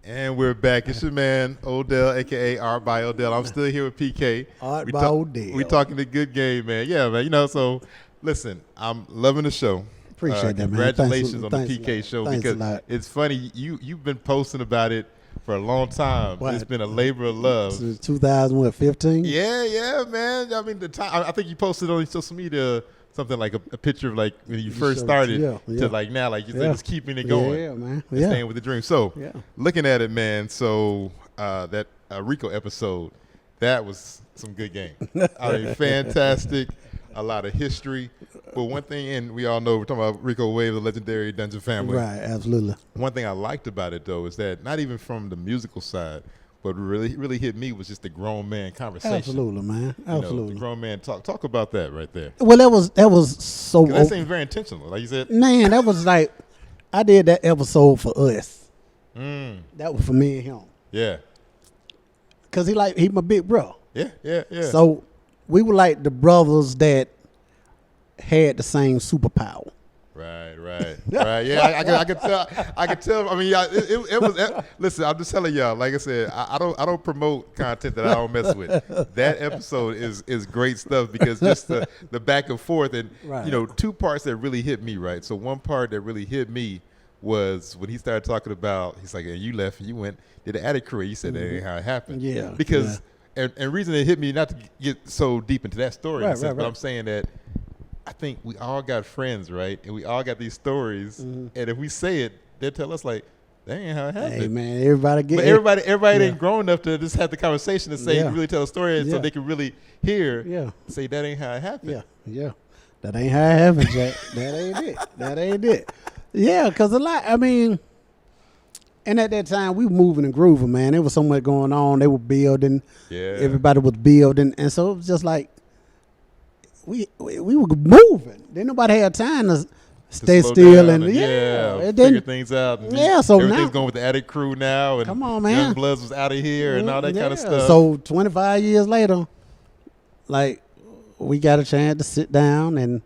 And we're back. It's your man, Odell, a.k.a. Art by Odell. I'm still here with PK. Art by Odell. We talking the good game, man. Yeah, man. You know, so listen, I'm loving the show. Appreciate that, man. Congratulations on the Thanks PK show Thanks a because lot. it's funny. You've been posting about it for a long time. What? It's been a labor of love. Since 2015? Yeah, man. I mean, the time. I think you posted on social media something like a picture of like when you first started to like now, like you're just keeping it going. Yeah, man. And staying with the dream. So, looking at it, man. So that Rico episode, that was some good game. I mean, fantastic. A lot of history. But one thing, and we all know we're talking about Rico Wave, the legendary Dungeon family. Right, absolutely. One thing I liked about it though is that not even from the musical side, but really hit me was just the grown man conversation. Absolutely, man. Absolutely. You know, the grown man talk. Talk about that right there. Well, that was so. That seems very intentional, like you said. Man, that was like I did that episode for us. That was for me and him. Yeah. Cause he my big bro. Yeah. So we were like the brothers that had the same superpower. Right. Yeah, I could tell. I mean, yeah, it was. Listen, I'm just telling y'all. Like I said, I don't promote content that I don't mess with. That episode is great stuff because just the back and forth and you know, two parts that really hit me. Right. So one part that really hit me was when he started talking about. He's like, you left and you went did the attic career. You said that ain't how it happened. Yeah. Because and reason it hit me not to get so deep into that story, in a sense, but I'm saying that. I think we all got friends, right? And we all got these stories. And if we say it, they'll tell us like, that ain't how it happened. Hey man, everybody get But everybody ain't grown enough to just have the conversation and say really tell a story so they can really hear say that ain't how it happened. Yeah. That ain't how it happened, Jack. That ain't it. Yeah, because a lot, I mean, and at that time we were moving and grooving, man. There was so much going on. They were building. Yeah. Everybody was building. And so it was just like, we were moving. Then nobody had time to stay still and figure things out. And so everything's now going with the attic crew now. And come on, man. Young Bloods was out of here and all that kind of stuff. So 25 years later, like we got a chance to sit down and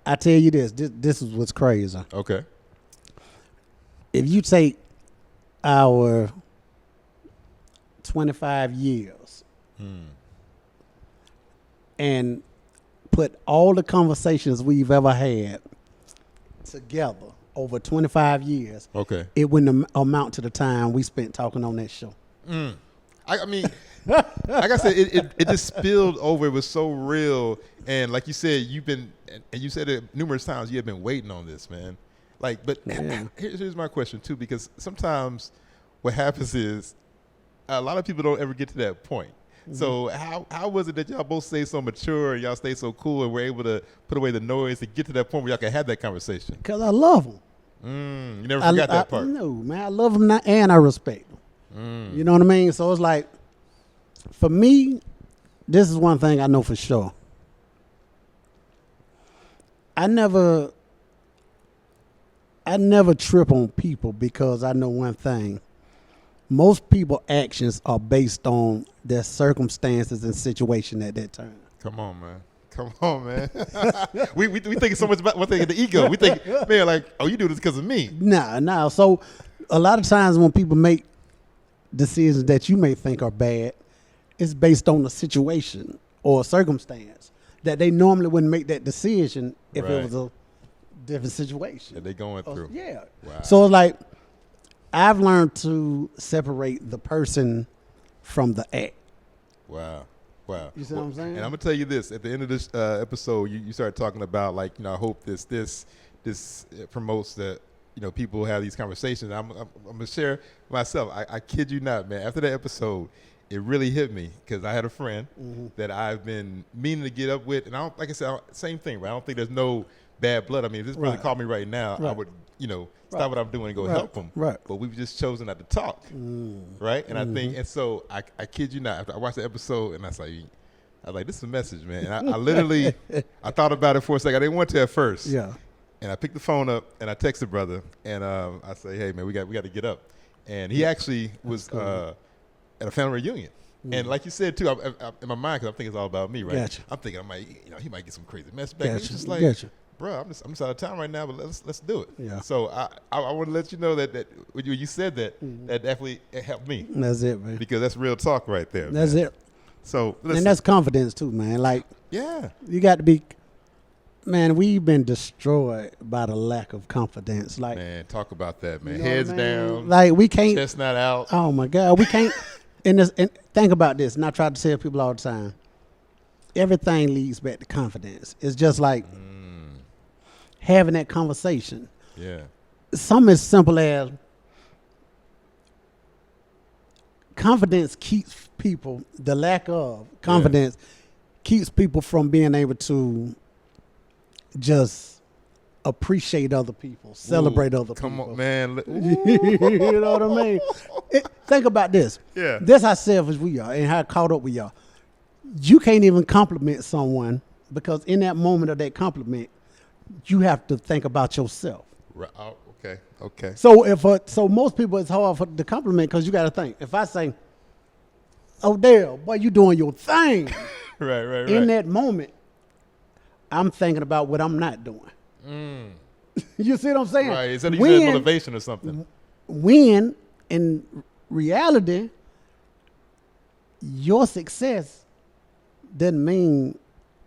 I tell you this is what's crazy. Okay. If you take our 25 years and put all the conversations we've ever had together over 25 years, it wouldn't amount to the time we spent talking on that show. I mean, like I said, it just spilled over. It was so real. And like you said, and you said it numerous times, you have been waiting on this, man. Like, but here's my question too, because sometimes what happens is a lot of people don't ever get to that point. So how was it that y'all both stay so mature and y'all stay so cool and were able to put away the noise to get to that point where y'all can have that conversation? Because I love them. You never forgot that part. No, man, I love them and I respect them. You know what I mean? So it's like, for me, this is one thing I know for sure. I never trip on people because I know one thing. Most people's actions are based on their circumstances and situation at that time. Come on, man. we think so much about one thing, the ego. We think, man, like, oh, you do this because of me. Nah. So a lot of times when people make decisions that you may think are bad, it's based on a situation or a circumstance that they normally wouldn't make that decision if it was a different situation that they're going through. Wow. So it's like, I've learned to separate the person from the act. Wow. You see what I'm saying? And I'm gonna tell you this: at the end of this episode, you start talking about like, you know, I hope this promotes that, you know, people have these conversations. I'm gonna share myself. I kid you not, man. After that episode, it really hit me because I had a friend that I've been meaning to get up with, and I don't, like I said, same thing. Right? I don't think there's no bad blood. I mean, if this brother called me right now, I would, you know, stop what I'm doing and go help him. Right. But we've just chosen not to talk. Right. And I think, and so I kid you not, after I watched the episode and I was like, this is a message, man. And I literally, I thought about it for a second. I didn't want to at first. Yeah. And I picked the phone up and I texted brother and I say, hey man, we got to get up. And he actually was at a family reunion. And like you said too, in my mind, because I think it's all about me, right? Gotcha. I'm thinking he might get some crazy mess back. It's just like, bro, I'm just out of town right now, but let's do it. Yeah. So I want to let you know that when you said that, that definitely helped me. That's it, man. Because that's real talk right there. That's man. it. So listen, And that's confidence too, man. Like, yeah. you got to be, man, we've been destroyed by the lack of confidence. Like, Man, talk about that, man. you know Heads what I mean? down, Like, we can't, chestnut out. oh my God, we can't, and think about this, and I try to tell people all the time, everything leads back to confidence. It's just like having that conversation. Yeah. Something as simple as confidence keeps people, the lack of confidence keeps people from being able to just appreciate other people, celebrate other Come people. on, man. You know what I mean? Think about this. Yeah. This how selfish we are and how caught up we are. You can't even compliment someone because in that moment of that compliment, you have to think about yourself. Right. Oh, okay. So most people, it's hard for the compliment because you got to think. If I say, Odell, boy, you doing your thing. Right. In that moment, I'm thinking about what I'm not doing. You see what I'm saying? Right. Is that you said motivation or something? When in reality, your success doesn't mean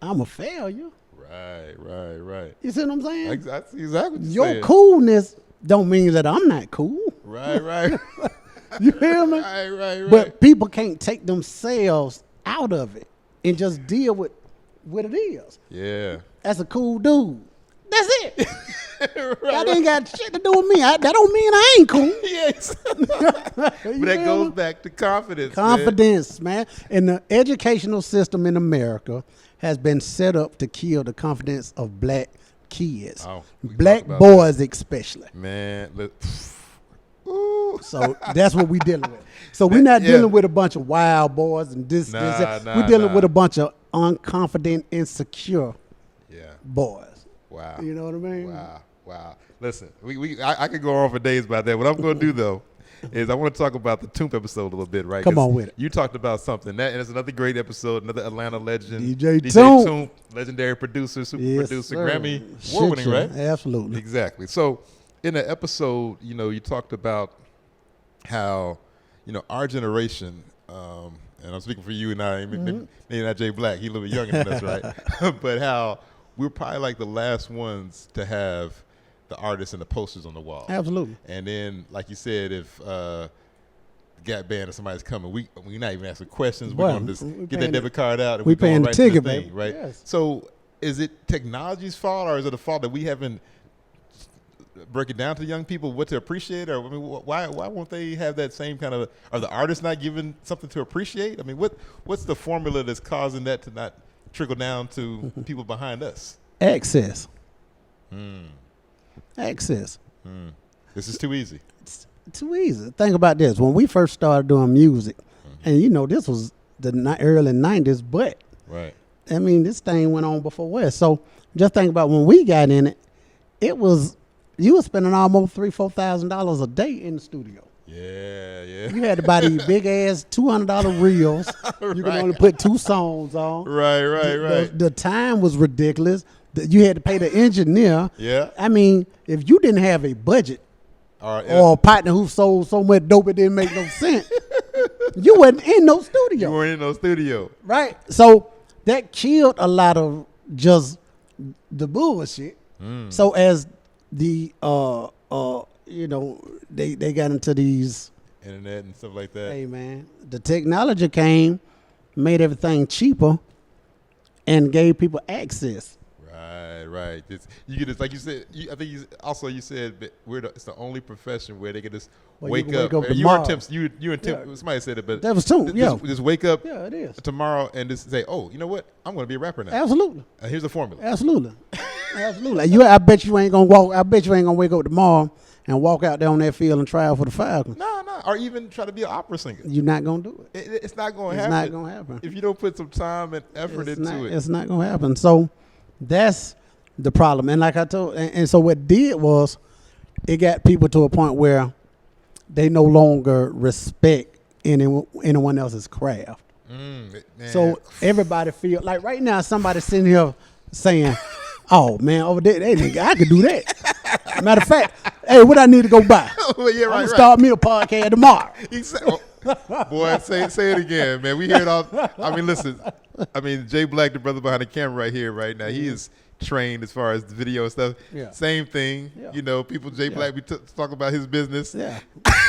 I'm a failure. Right. You see what I'm saying? That's exactly what Your saying. coolness don't mean that I'm not cool. Right. You hear me? Right. But people can't take themselves out of it and just deal with what it is. Yeah. That's a cool dude. That's it. Right. That ain't got shit to do with me. That don't mean I ain't cool. Yes. You But that feel goes me? back to confidence. Confidence, man. And the educational system in America has been set up to kill the confidence of black kids. Oh, we can Black talk about boys especially. Man, ooh. So that's what we dealing with. So we're not Yeah. dealing with a bunch of wild boys and this. We're dealing with a bunch of unconfident, insecure Yeah. boys. Wow. You know what I mean? Wow. Listen, I could go on for days about that. What I'm going to do though is I want to talk about the Toomp episode a little bit, right? Come 'Cause on with it. You talked about something and it's another great episode, another Atlanta legend, DJ Toomp. Toomp, legendary producer, super Yes, producer, sir. Grammy Shit, award winning, yeah. right? Absolutely. Exactly. So in the episode, you talked about how, our generation, and I'm speaking for you and I, maybe not Jay Black, he's a little bit younger than us, right? But how we're probably like the last ones to have the artists and the posters on the wall. Absolutely. And then, like you said, if the Gap Band or somebody's coming, we're not even asking questions. We're Well, going to just we get paying that the- debit card out and we we're going paying the right to the ticket, thing, baby. right? Yes. So is it technology's fault or is it a fault that we haven't break it down to young people what to appreciate, or I mean, why won't they have that same kind of? Are the artists not given something to appreciate? I mean, what's the formula that's causing that to not trickle down to people behind us? Access. Access. This is too easy. It's too easy. Think about this. When we first started doing music, and this was the early 90s, but Right. I mean, this thing went on before us. So just think about when we got in it, you were spending almost $3,000-$4,000 a day in the studio. Yeah. You had to buy these big ass $200 reels. You could only put 2 songs on. Right. The time was ridiculous. You had to pay the engineer. Yeah. I mean, if you didn't have a budget All right. or a partner who sold so much dope it didn't make no sense, you wasn't in no studio. You weren't in no studio. Right. So that killed a lot of just the bullshit. So as the they got into these, Internet and stuff like that. hey man, the technology came, made everything cheaper, and gave people access. Right. You get this, like you said. I think you said that it's the only profession where they can just Well, you wake can wake up. up and tomorrow. you and Tim. Yeah. Somebody said it, but That was Toomp, yeah. Just wake up. Yeah, it is. Tomorrow and just say, oh, you know what? I'm going to be a rapper now. Absolutely. And here's the formula. Absolutely. I bet you ain't gonna walk. I bet you ain't gonna wake up tomorrow and walk out there on that field and try out for the Falcons. No. Or even try to be an opera singer. You're not gonna do it. It's not going to It's happen. not gonna happen. If you don't put some time and effort into it. It's not gonna happen. So that's the problem. And like I told, and so what it did was, it got people to a point where they no longer respect anyone else's craft. Man. So everybody feel like right now somebody sitting here saying, Oh man, over there, that nigga, I could do that. Matter of fact, hey, what I need to go buy? Well, yeah, I'm right, gonna start me a podcast tomorrow. Boy, say it again, man. We hear it all. I mean, listen. I mean, Jay Black, the brother behind the camera right here, right now, he is trained as far as the video stuff. Yeah. Same thing. Yeah. You know, people, Jay Black, we talk about his business. Yeah.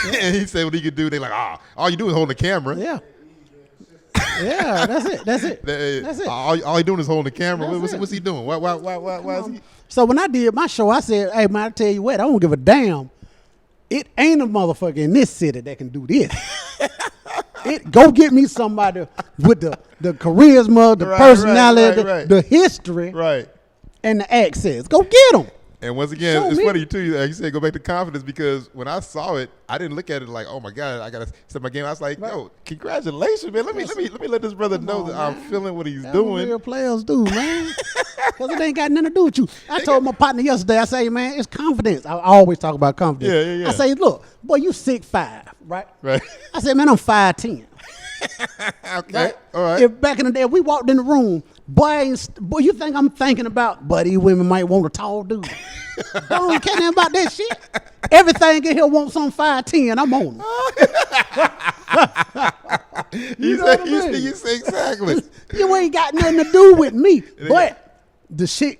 And he said what he could do. They like, all you do is hold the camera. Yeah. Yeah, that's it. That's it. That's it. All he doing is holding the camera. That's What's he doing? Why is he? So when I did my show, I said, hey, man, I tell you what, I don't give a damn. It ain't a motherfucker in this city that can do this. Go get me somebody with the charisma, the personality, the history, right, and the access. Go get them. And once again, it's funny too. Like you said, go back to confidence, because when I saw it, I didn't look at it like, oh my God, I gotta step my game. I was like, yo, congratulations, man. Let me let this brother know that I'm feeling what he's doing. What real players do, man. Because it ain't got nothing to do with you. I told my partner yesterday, I say, man, it's confidence. I always talk about confidence. Yeah. I say, look, boy, you 6'5", right? Right. I said, man, I'm 5'10". Okay. Right? All right. If back in the day, we walked in the room, boy, you think I'm thinking about, but these women might want a tall dude. I don't care nothing about that shit. Everything in here wants some 5'10", I'm on it. You say exactly. You ain't got nothing to do with me. But the shit,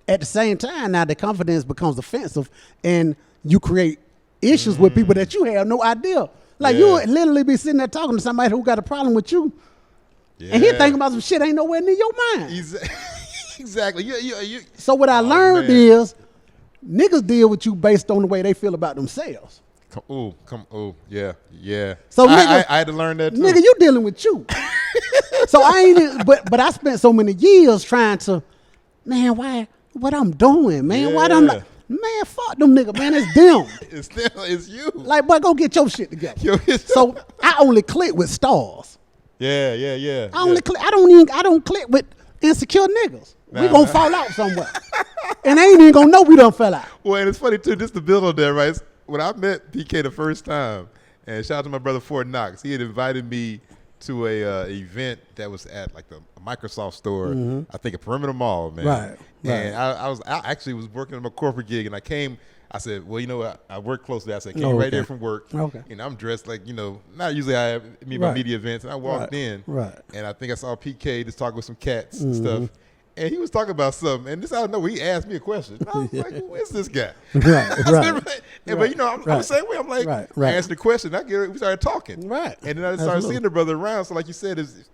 at the same time, now the confidence becomes offensive, and you create issues with people that you have no idea. Like you would literally be sitting there talking to somebody who got a problem with you, and he thinking about some shit ain't nowhere near your mind. Exactly. You. So what I learned is, niggas deal with you based on the way they feel about themselves. Yeah. So I had to learn that too. Nigga, you dealing with you. So I ain't, but I spent so many years trying to, man, what I'm doing, man? Why I'm like, man, fuck them niggas, man, it's them. It's you. Like, boy, go get your shit together. So I only click with stars. Yeah. I don't click with insecure niggas. We gonna fall out somewhere. And they ain't even gonna know we done fell out. Well, and it's funny too, just to build on that, right? When I met PK the first time, and shout out to my brother Fort Knox, he had invited me to a event that was at like a Microsoft store, I think at Perimeter Mall, man. Right. And I actually was working on a corporate gig, and I said, well, you know what? I work closely. I said, came right there from work. Okay. And I'm dressed like, not usually I have my media events. And I walked in. Right. And I think I saw PK just talking with some cats and stuff. And he was talking about something. And this out of nowhere, he asked me a question. I was like, who is this guy? Right. But, I'm the same way. I'm like, I answered the question. We started talking. Right. And then I started seeing the brother around. So like you said, it's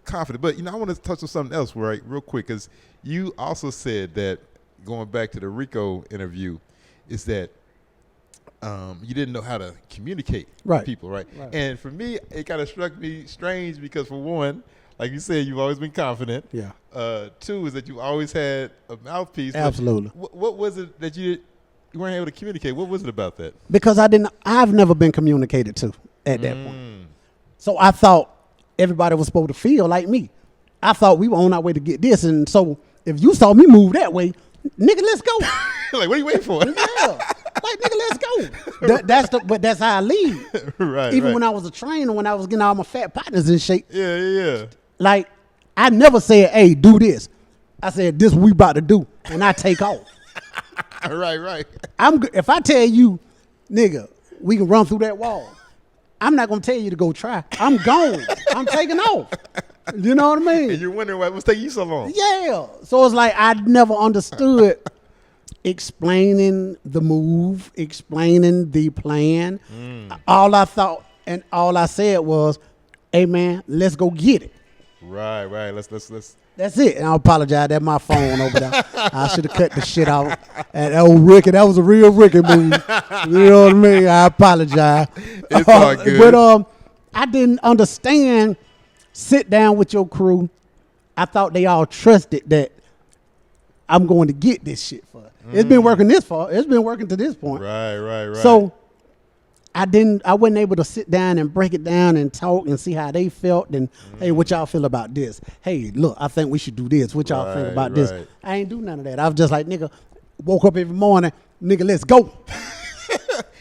confident. But, I want to touch on something else real quick, because you also said that, going back to the Rico interview, is that you didn't know how to communicate with people, right? And for me, it kind of struck me strange because, for one, like you said, you've always been confident. Yeah. Two is that you always had a mouthpiece. Absolutely. What was it that you weren't able to communicate? What was it about that? Because I've never been communicated to at that point. So I thought everybody was supposed to feel like me. I thought we were on our way to get this, and so if you saw me move that way, nigga, let's go. Like, what are you waiting for? Yeah. Like, nigga, let's go. But that's how I lead. Right. Even when I was a trainer, when I was getting all my fat partners in shape. Yeah. Like, I never said, hey, do this. I said, this we about to do. And I take off. Right. If I tell you, nigga, we can run through that wall, I'm not going to tell you to go try. I'm gone. I'm taking off. You know what I mean? And you're wondering what's taking you so long. Yeah. So it's like I never understood explaining the move, explaining the plan. All I thought and all I said was, hey, man, let's go get it. Right. Let's. That's it. And I apologize. That's my phone over there. I should have cut the shit off. And old Ricky, that was a real Ricky move. You know what I mean? I apologize. It's all good. But I didn't understand. Sit down with your crew. I thought they all trusted that I'm going to get this shit for it. It's been working this far. It's been working to this point. Right. So I wasn't able to sit down and break it down and talk and see how they felt and, hey, what y'all feel about this? Hey, look, I think we should do this. What y'all think about this? I ain't do none of that. I was just like, nigga, woke up every morning, nigga, let's go.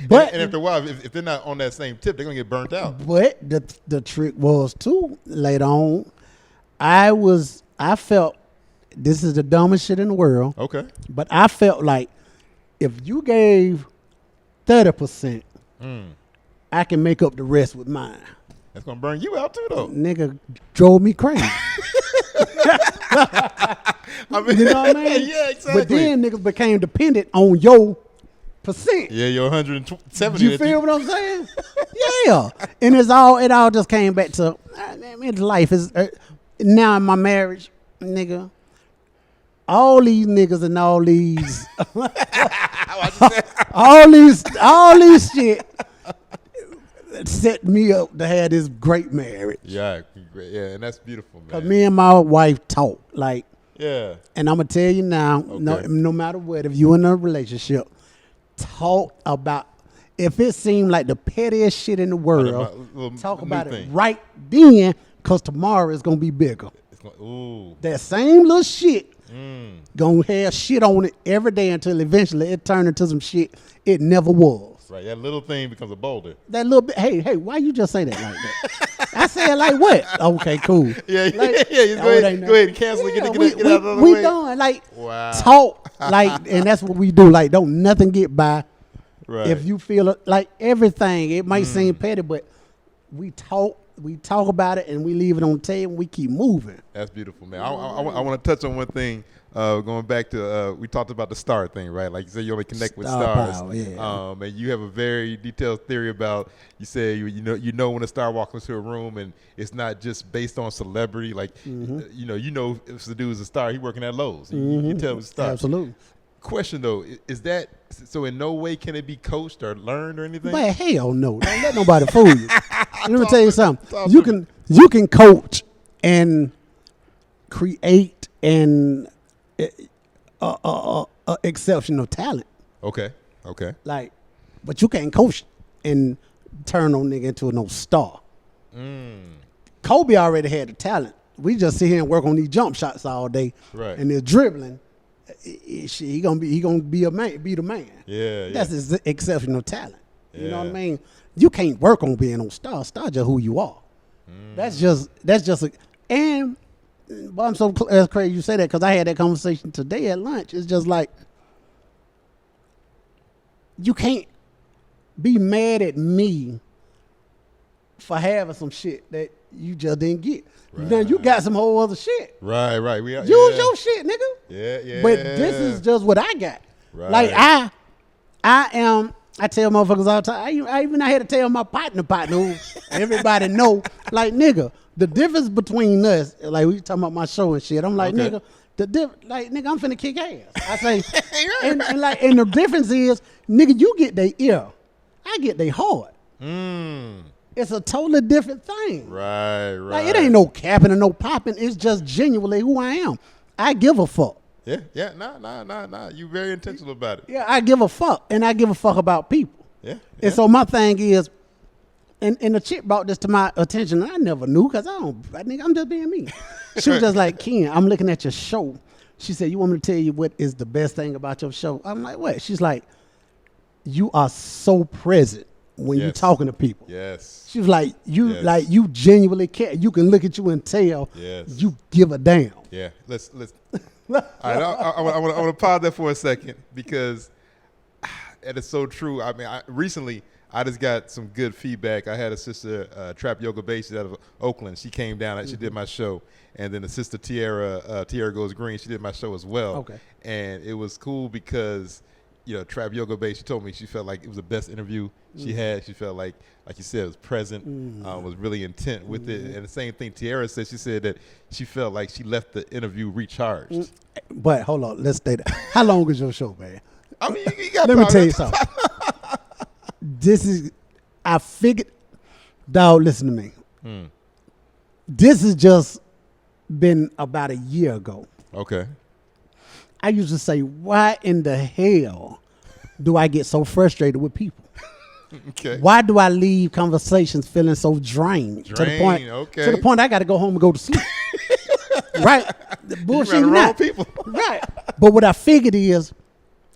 But and after a while, if they're not on that same tip, they're gonna get burnt out. But the trick was too, later on, I felt this is the dumbest shit in the world. Okay. But I felt like if you gave 30%, I can make up the rest with mine. That's gonna burn you out too, though. Nigga drove me crazy. I mean, You know what I mean? Yeah, exactly. But then niggas became dependent on your percent. Yeah, your 170. You feel what I'm saying? Yeah. And it all just came back to, I mean, life is, now in my marriage, nigga, all these niggas and all these, all these shit set me up to have this great marriage. Yeah, and that's beautiful, man. Cause me and my wife talk, like, Yeah. and I'm gonna tell you now, Okay. no matter what, if you in a relationship, talk about, if it seemed like the pettiest shit in the world, talk about it right then, cause tomorrow is gonna be bigger. Ooh. That same little shit gonna have shit on it every day until eventually it turn into some shit it never was. Right, that little thing becomes a boulder. That little bit. Hey, why you just say that like that? I said like what? Okay, cool. Yeah, Like, yeah. Go ahead and cancel it. yeah, Get out of the we way. done. Like, Wow. talk. Like, and that's what we do. Like, don't nothing get by. Right. If you feel like everything, it might seem petty, but we talk about it and we leave it on the table and we keep moving. That's beautiful, man. I want to touch on one thing. Going back to we talked about the star thing, right? Like you said, you only connect with Star stars. power, yeah. And you have a very detailed theory about. You say you know when a star walks into a room, and it's not just based on celebrity. Like you know if the dude's a star, he working at Lowe's. You tell him it's a star. Absolutely. Question though, is that so? In no way can it be coached or learned or anything. But hell no, don't let nobody fool you. Let me tell you something. talk You to can coach and create and exceptional talent. Okay. Like, but you can't coach and turn no nigga into no star. Kobe already had the talent. We just sit here and work on these jump shots all day. Right. And they're dribbling. He gonna be a man, be the man. Yeah. That's his exceptional talent. You know what I Yeah. mean? You can't work on being no star. Star just who you are. That's just and but I'm so that's crazy you say that because I had that conversation today at lunch. It's just like you can't be mad at me for having some shit that you just didn't get. Right. Now you got some whole other shit. Right. Use your shit, nigga. Yeah. But this is just what I got. Right. Like I tell motherfuckers all the time. I had to tell my partner who everybody know. Like, nigga, the difference between us, like we talking about my show and shit. I'm like, Okay. nigga, nigga, I'm finna kick ass. I say, and the difference is, nigga, you get their ear, I get their heart. It's a totally different thing. Right. Like, it ain't no capping and no popping. It's just genuinely who I am. I give a fuck. Yeah. Nah. You very intentional about it. Yeah, I give a fuck, and I give a fuck about people. Yeah. And so my thing is, and the chick brought this to my attention, and I never knew because I think I'm just being me. She was just like, Ken, I'm looking at your show. She said, you want me to tell you what is the best thing about your show? I'm like, what? She's like, you are so present when you're talking to people. Yes. She was like, you genuinely care. You can look at you and tell you give a damn. Yeah. Let's. All right. I want to pause there for a second because it is so true. I mean, recently I just got some good feedback. I had a sister, Trap Yoga Base, out of Oakland. She came down. She did my show. And then the sister Tiara Goes Green, she did my show as well. Okay. And it was cool because, Trap Yoga Base, she told me she felt like it was the best interview she had. She felt like you said, it was present, was really intent with it. And the same thing Tiara said. She said that she felt like she left the interview recharged. But hold on, let's stay there. How long is your show, man? I mean, you got Let me tell you something. I figured, dog, listen to me. This has just been about a year ago. Okay. I used to say, why in the hell do I get so frustrated with people? Okay. Why do I leave conversations feeling so drained? To the point I got to go home and go to sleep. Right? The bullshit. You wrong people. Right. But what I figured is,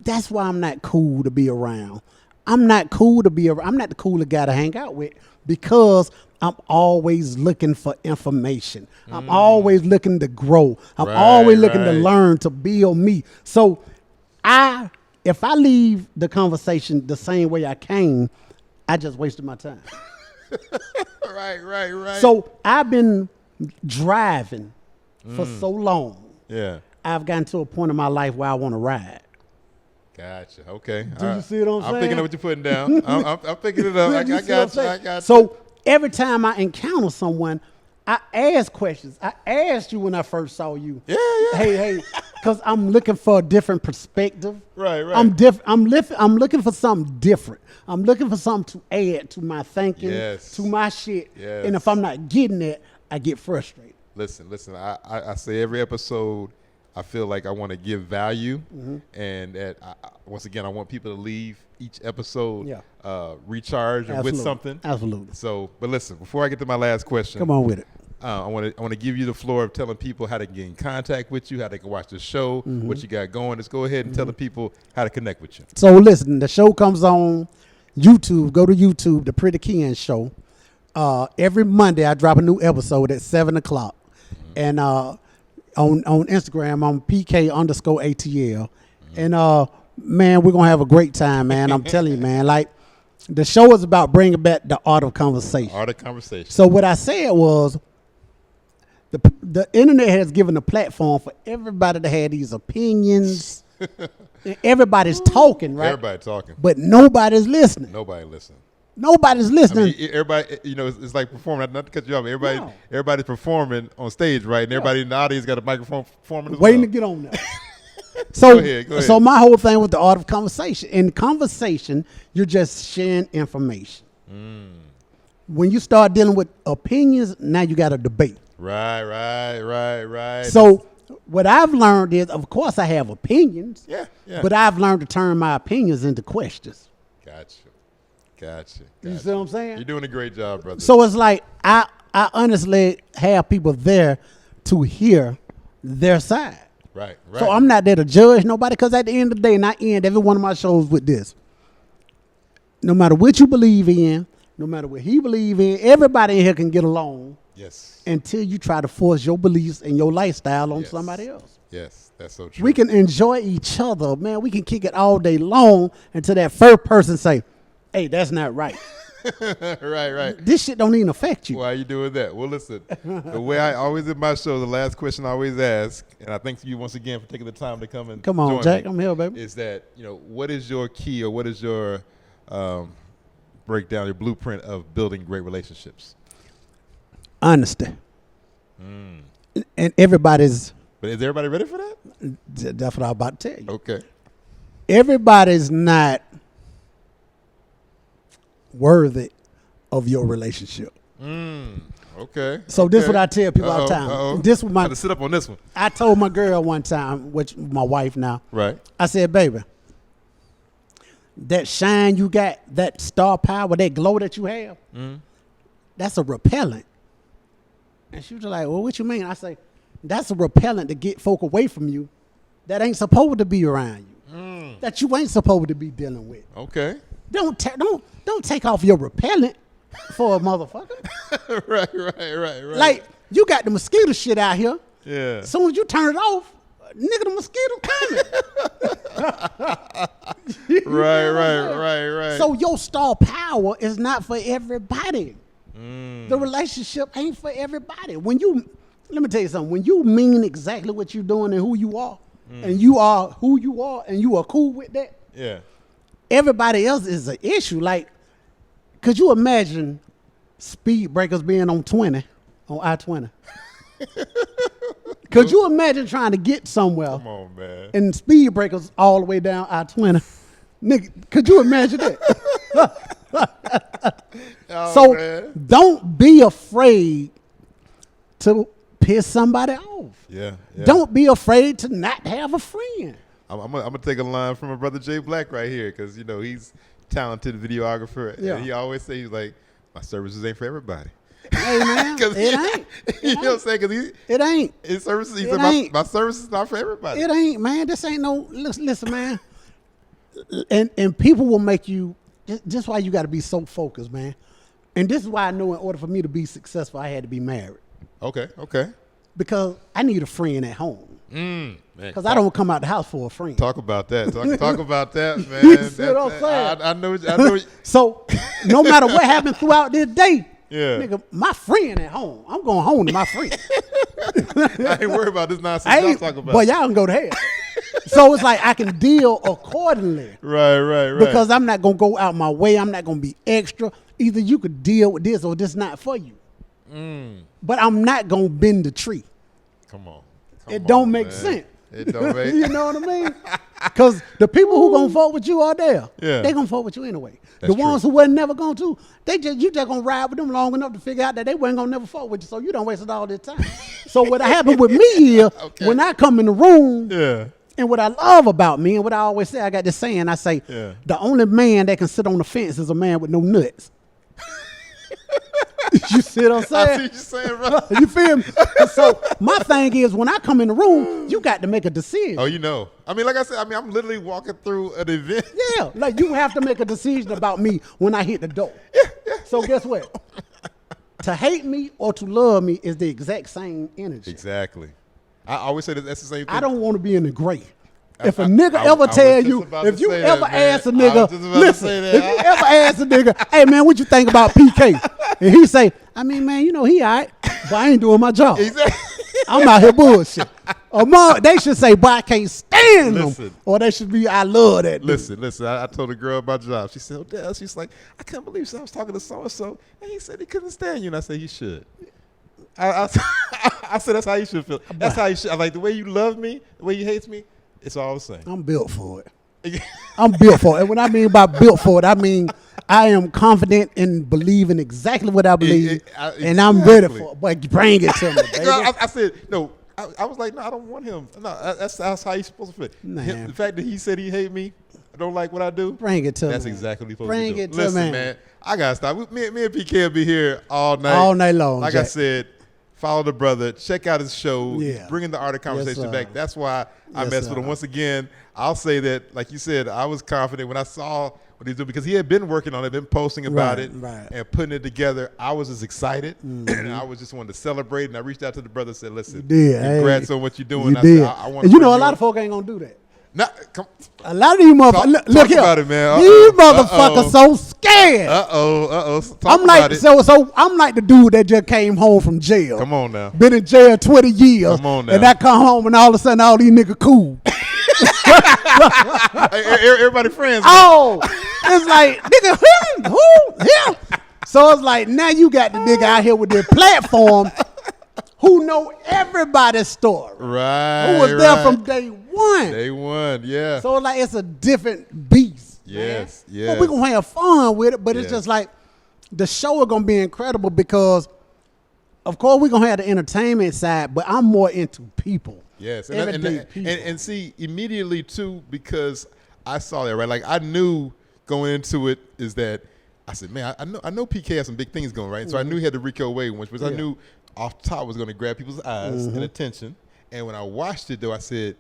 that's why I'm not cool to be around. I'm not cool to be around. I'm not the cooler guy to hang out with because I'm always looking for information. I'm always looking to grow. I'm always looking to learn, to build me. So if I leave the conversation the same way I came, I just wasted my time. Right. So I've been driving for so long. Yeah. I've gotten to a point in my life where I want to ride. Gotcha. Okay. Do you see what I'm saying? I'm picking up what you're putting down. I'm picking it up. I got you. I got you. So every time I encounter someone, I ask questions. I asked you when I first saw you. Yeah. Hey, because I'm looking for a different perspective. Right. I'm looking for something different. I'm looking for something to add to my thinking, to my shit. Yes. And if I'm not getting it, I get frustrated. Listen. I say every episode, I feel like I want to give value, and once again, I want people to leave each episode recharged with something. Absolutely. So, but listen, before I get to my last question, come on with it. I want to give you the floor of telling people how to get in contact with you, how they can watch the show, what you got going. Just go ahead and tell the people how to connect with you. So listen, the show comes on YouTube. Go to YouTube, The Pretty Ken Show. Every Monday, I drop a new episode at 7:00, and on Instagram, I'm PK_ATL. And man, we're gonna have a great time, man. I'm telling you, man. Like, the show is about bringing back the art of conversation. Art of conversation. So what I said was, the internet has given a platform for everybody to have these opinions. Everybody's talking, right? Everybody talking, but nobody's listening. Nobody listening. Nobody's listening. I mean, everybody, it's like performing. Not to cut you off. Everybody's performing on stage, right? And everybody in the audience got a microphone performing as waiting well. to get on there. So, go ahead. So my whole thing with the art of conversation. In conversation, you're just sharing information. When you start dealing with opinions, now you got a debate. Right. So what I've learned is, of course, I have opinions. Yeah. But I've learned to turn my opinions into questions. Gotcha. You see what I'm saying? You're doing a great job, brother. So it's like I honestly have people there to hear their side. Right. So I'm not there to judge nobody, because at the end of the day, and I end every one of my shows with this: no matter what you believe in, no matter what he believes in, everybody in here can get along. Yes. Until you try to force your beliefs and your lifestyle on somebody else. Yes, that's so true. We can enjoy each other, man. We can kick it all day long until that first person say, "Hey, that's not right." Right. This shit don't even affect you. Why are you doing that? Well, listen, the way I always in my show, the last question I always ask, and I thank you once again for taking the time to come on, join Jack. me, I'm here, baby. is that, what is your key, or what is your breakdown, your blueprint of building great relationships? Honesty. And everybody's... But is everybody ready for that? That's what I'm about to tell you. Okay. Everybody's not worthy of your relationship. Okay. So this is what I tell people all the time. This was I had to sit up on this one. I told my girl one time, which my wife now. Right. I said, "Baby, that shine you got, that star power, that glow that you have, that's a repellent." And she was like, "Well, what you mean?" I say, "That's a repellent to get folk away from you that ain't supposed to be around you, that you ain't supposed to be dealing with." Okay. Don't take off your repellent for a motherfucker. Right. Like, you got the mosquito shit out here. Yeah. As soon as you turn it off, nigga, the mosquito coming. Right. So your star power is not for everybody. The relationship ain't for everybody. Let me tell you something. When you mean exactly what you're doing and who you are, and you are who you are, and you are cool with that, yeah, everybody else is an issue. Like, could you imagine speed breakers being on I-20? Could you imagine trying to get somewhere? Come on, man. And speed breakers all the way down I-20? Nigga, could you imagine that? So man, don't be afraid to piss somebody off. Yeah. Don't be afraid to not have a friend. I'm gonna take a line from my brother Jay Black right here, because he's talented videographer. Yeah. And he always say, he's like, my services ain't for everybody. Hey man, it ain't. You know what I'm saying? Because it ain't. His services. He said my service is not for everybody. It ain't, man. This ain't no. Listen, man. And people will make you Just why you got to be so focused, man. And this is why I know in order for me to be successful, I had to be married. Okay. Because I need a friend at home. Man, Because I don't come out the house for a friend. talk about that. Talk about that, man. You see what I'm saying? I know. So no matter what happens throughout this day, Yeah. nigga, my friend at home. I'm going home to my friend. I ain't worried about this nonsense y'all talking about. But y'all can go to hell. So it's like I can deal accordingly. Right. Because I'm not going to go out my way. I'm not going to be extra. Either you could deal with this or this not for you. But I'm not going to bend the tree. Come on. It don't make sense. It don't make You know what I mean? Because the people who going to fuck with you are there. Yeah. They going to fuck with you anyway. That's the ones true. who wasn't never going to, you just going to ride with them long enough to figure out that they weren't going to never fuck with you. So you done wasted all this time. So what happened with me is Okay. when I come in the room, Yeah. and what I love about me and what I always say, I got this saying, I say, the only man that can sit on the fence is a man with no nuts. You see what I'm I see saying? what you're saying, bro. You feel me? And so my thing is, when I come in the room, you got to make a decision. Oh, you know. I mean, like I said, I'm literally walking through an event. Yeah, like you have to make a decision about me when I hit the door. So guess what? To hate me or to love me is the exact same energy. Exactly. I always say that's the same thing. I don't want to be in the gray. If a nigga I ever was tell just you, about if to you say ever that, man. ask a I was nigga, just about to listen, say that. if you ever ask a nigga, hey man, what you think about PK? And he say, I mean, man, you know, he all right, but I ain't doing my job. Exactly. I'm out here bullshit. Or they should say, boy, I can't stand Listen. them. Or they should be, I love that dude. Listen. I told a girl about job. She said, Odell, she's like, I can't believe I was talking to so-and-so, and he said he couldn't stand you. And I said, he should. I said, that's how you should feel. That's how you should. Like, the way you love me, the way you hate me, it's all the same. I'm built for it. I'm built for it. And what I mean by built for it, I mean I am confident in believing exactly what I believe, and I'm ready for it. But bring it to me, baby. I said, no. I was like, no, I don't want him. No, that's how he's supposed to feel. Man. The fact that he said he hate me, I don't like what I do. Bring it to That's me. exactly what he's supposed Bring to do. it to Listen, me. man, I gotta stop. Me and PK will be here all night. All night long, Like Jack. I said, follow the brother. Check out his show. Yeah. He's bringing the art of conversation sir. back. That's why I Yes, messed with him. sir. Once again, I'll say that, like you said, I was confident when I saw what he's doing because he had been working on it, been posting about Right, it, right. and putting it together. I was just excited, and I was just wanted to celebrate. And I reached out to the brother and said, "Listen, did. congrats Hey, on what you're doing." You I did. said, I want And you know, a lot of folk ain't gonna do that. come. A lot of these motherfuckers. Talk Look here, about it, man. these Uh-oh. motherfuckers so scared. Talk I'm about like, it. so I'm like the dude that just came home from jail. Come on now. Been in jail 20 years. Come on now. And I come home and all of a sudden all these niggas cool. Everybody friends. Oh, it's like, nigga, who? Him. So it's like, now you got the nigga out here with their platform who know everybody's story. Right. Who was there from day one. Day one, yeah. So like it's a different beast. Yes, man. yes. But we're gonna have fun with it, but it's Yes. just like the show is gonna be incredible because of course we're gonna have the entertainment side, but I'm more into people. Yes, Everyday people. and see immediately too, because I saw that, right? Like I knew going into it is that I said, man, I know PK has some big things going, right? So I knew he had the Rico Way, which I knew off top was going to grab people's eyes and attention. And when I watched it, though, I said,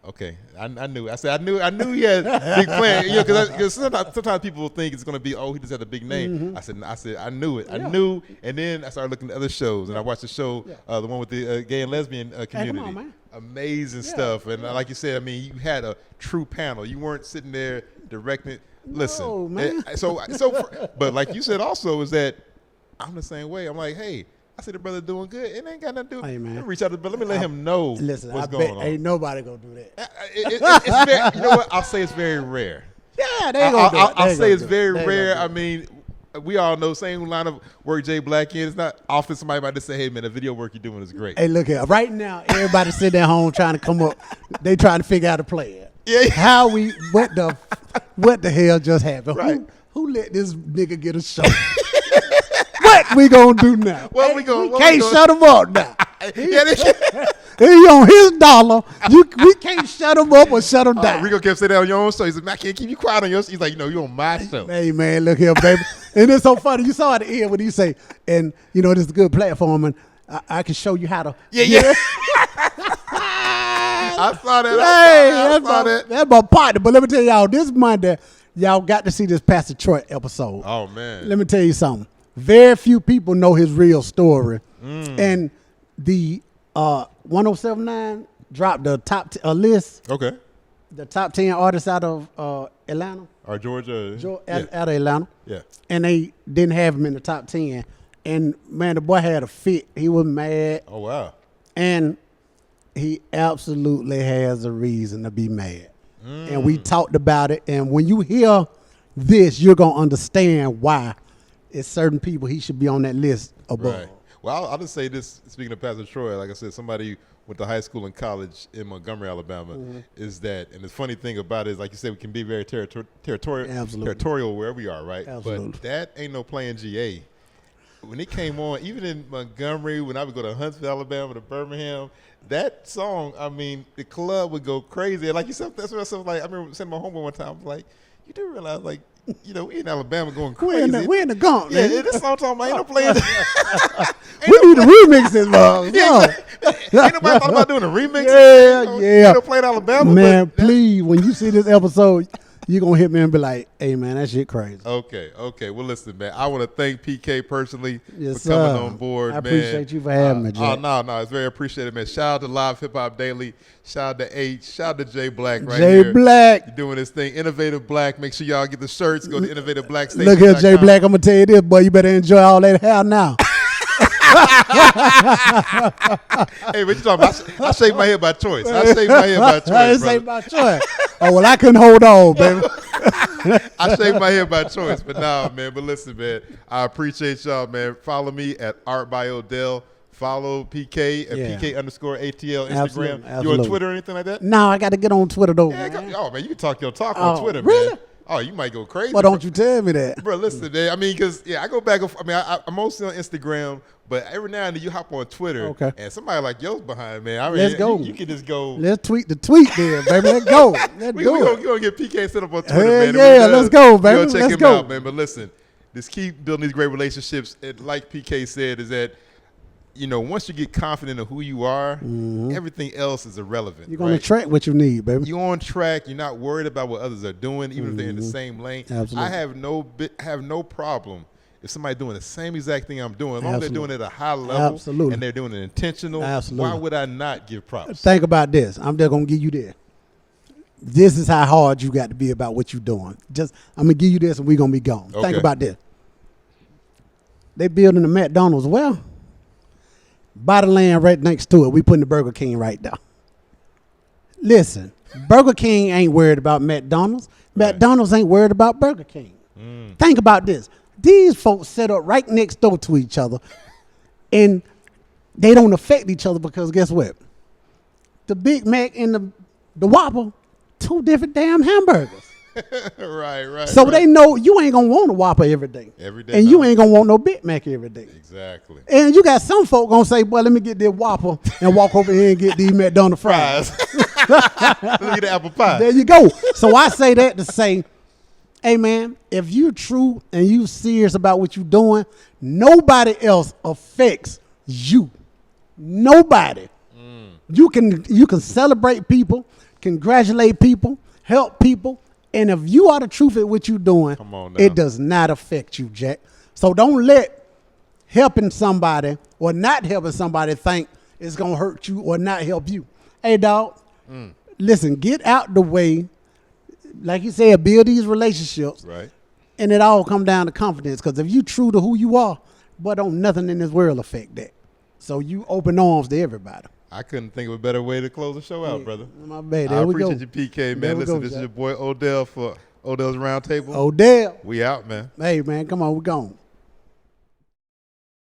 okay, I knew. I said, I knew he had big plans. You know, because sometimes people will think it's going to be, oh, he just had a big name. I said, I knew it. I knew. And then I started looking at other shows, and I watched the show, the one with the gay and lesbian community. come on, man. Amazing stuff. And like you said, I mean, you had a true panel. You weren't sitting there directing. Listen, No, man. But like you said, also is that I'm the same way. I'm like, hey. I see the brother doing good. It ain't got nothing to do. Hey, man. Let me reach out to the brother. Let me let him know Listen, what's I going bet on. ain't nobody gonna do that. It's very, you know what? I'll say it's very rare. Yeah, they ain't gonna do it. I'll say it's They very ain't gonna rare. do it. I mean, we all know same line of work Jay Black in. It's not often somebody might just say, hey, man, the video work you're doing is great. Hey, look here. Right now, everybody sitting at home trying to come up. They trying to figure out a plan. Yeah. How what the hell just happened? Right. Who let this nigga get a show? What we gonna do now? What we gonna- We what we can't gonna- shut him up now. Yeah, He on his dollar. We can't shut him up or shut him down. Rico kept saying that on your own show. He said, man, I can't keep you quiet on your show. He's like, you on my show. Hey man, look here, baby. And it's so funny. You saw at the end when he say, and you know this is a good platform, and I can show you how to. Yeah. I saw that. Hey, I saw that. that's my partner. But let me tell y'all, this Monday, Y'all got to see this Pastor Troy episode. Oh man. Let me tell you something. Very few people know his real story. And the 1079 dropped the top list. Okay. The top 10 artists out of Atlanta. Or Georgia. Out of Atlanta. Yeah. And they didn't have him in the top 10. And man, the boy had a fit. He was mad. Oh wow. And he absolutely has a reason to be mad. And we talked about it. And when you hear this, you're going to understand why it's certain people he should be on that list above. Right. Well, I'll just say this, speaking of Pastor Troy, like I said, somebody went to high school and college in Montgomery, Alabama, is that, and the funny thing about it is, like you said, we can be very territorial wherever we are, right? Absolutely. But that ain't no playing GA. When it came on, even in Montgomery, when I would go to Huntsville, Alabama, to Birmingham, that song, I mean, the club would go crazy. And like you said, that's what I was like. I remember saying to my homeboy one time, I was like, you do realize, like, you know, we in Alabama going crazy. We're in the gaunt, Yeah, man. this song talking about ain't no playing. We need to remix this, man. Ain't nobody thought about doing a remix. Yeah. Ain't no playing Alabama. Man, but please, when you see this episode, you're going to hit me and be like, hey, man, that shit crazy. Okay. Well, listen, man. I want to thank PK personally Yes, for coming sir. on board, I man. appreciate you for having me, Jack. Oh, no. It's very appreciated, man. Shout out to Live Hip Hop Daily. Shout out to H. Shout out to Jay Black right here. Jay Black. You're doing this thing. Innovative Black. Make sure y'all get the shirts. Go to Innovative Black Station. Look here, Jay Black. I'm going to tell you this, boy. You better enjoy all that hair now. Hey, what you talking about? I shave my head by choice. I shave my head by choice, I brother. by choice. Oh, well, I couldn't hold on, baby. I shave my head by choice, but nah, man. But listen, man, I appreciate y'all, man. Follow me at Art by Odell. Follow PK at PK_ATL Instagram. Absolutely. You on Twitter or anything like that? No, I got to get on Twitter, though, Yeah, man. oh, man, you can talk your talk on Twitter, really? man. Oh, you might go crazy. Well, don't you tell me that. Bro, listen, man. I mean, because, I go back. I mean, I'm mostly on Instagram, but every now and then you hop on Twitter. Okay. And somebody like yo's behind, man. I mean, Let's go. You can just go. Let's tweet the tweet there, baby. Let's go. Let's We do it. gonna get PK set up on Twitter, Hell man. yeah, let's go, baby. Go check Let's him go. out, man. But listen, just keep building these great relationships. And like PK said, is that, once you get confident of who you are, everything else is irrelevant. You're going to attract what you need, baby. You're on track. You're not worried about what others are doing, even if they're in the same lane. Absolutely. I have no problem if somebody doing the same exact thing I'm doing, as long as they're doing it at a high level and they're doing it intentional. Absolutely. Why would I not give props? Think about this. I'm just going to give you this. This is how hard you got to be about what you're doing. I'm going to give you this and we're going to be gone. Okay. Think about this. They building the McDonald's. Well, buy the land right next to it. We putting the Burger King right there. Listen, Burger King ain't worried about McDonald's. McDonald's ain't worried about Burger King. Think about this. These folks set up right next door to each other, and they don't affect each other because guess what? The Big Mac and the Whopper, two different damn hamburgers. Right. So they know you ain't going to want a Whopper every day. And you ain't going to want no Big Mac every day. Exactly. And you got some folk going to say, boy, let me get this Whopper and walk over here and get these McDonald's fries. Let me get the apple pie. There you go. So I say that to say, hey, man, if you're true and you serious about what you're doing, nobody else affects you. Nobody. You can celebrate people, congratulate people, help people. And if you are the truth at what you're doing, Come on now. it does not affect you, Jack. So don't let helping somebody or not helping somebody think it's going to hurt you or not help you. Hey, dog, listen, get out the way. Like you said, build these relationships. Right. And it all come down to confidence. Because if you true to who you are, but don't nothing in this world affect that. So you open arms to everybody. I couldn't think of a better way to close the show out, brother. My bad. I There we go. appreciate you, PK, man. Listen, this is your boy Odell for Odell's Roundtable. Odell. We out, man. Hey, man, come on, we gone.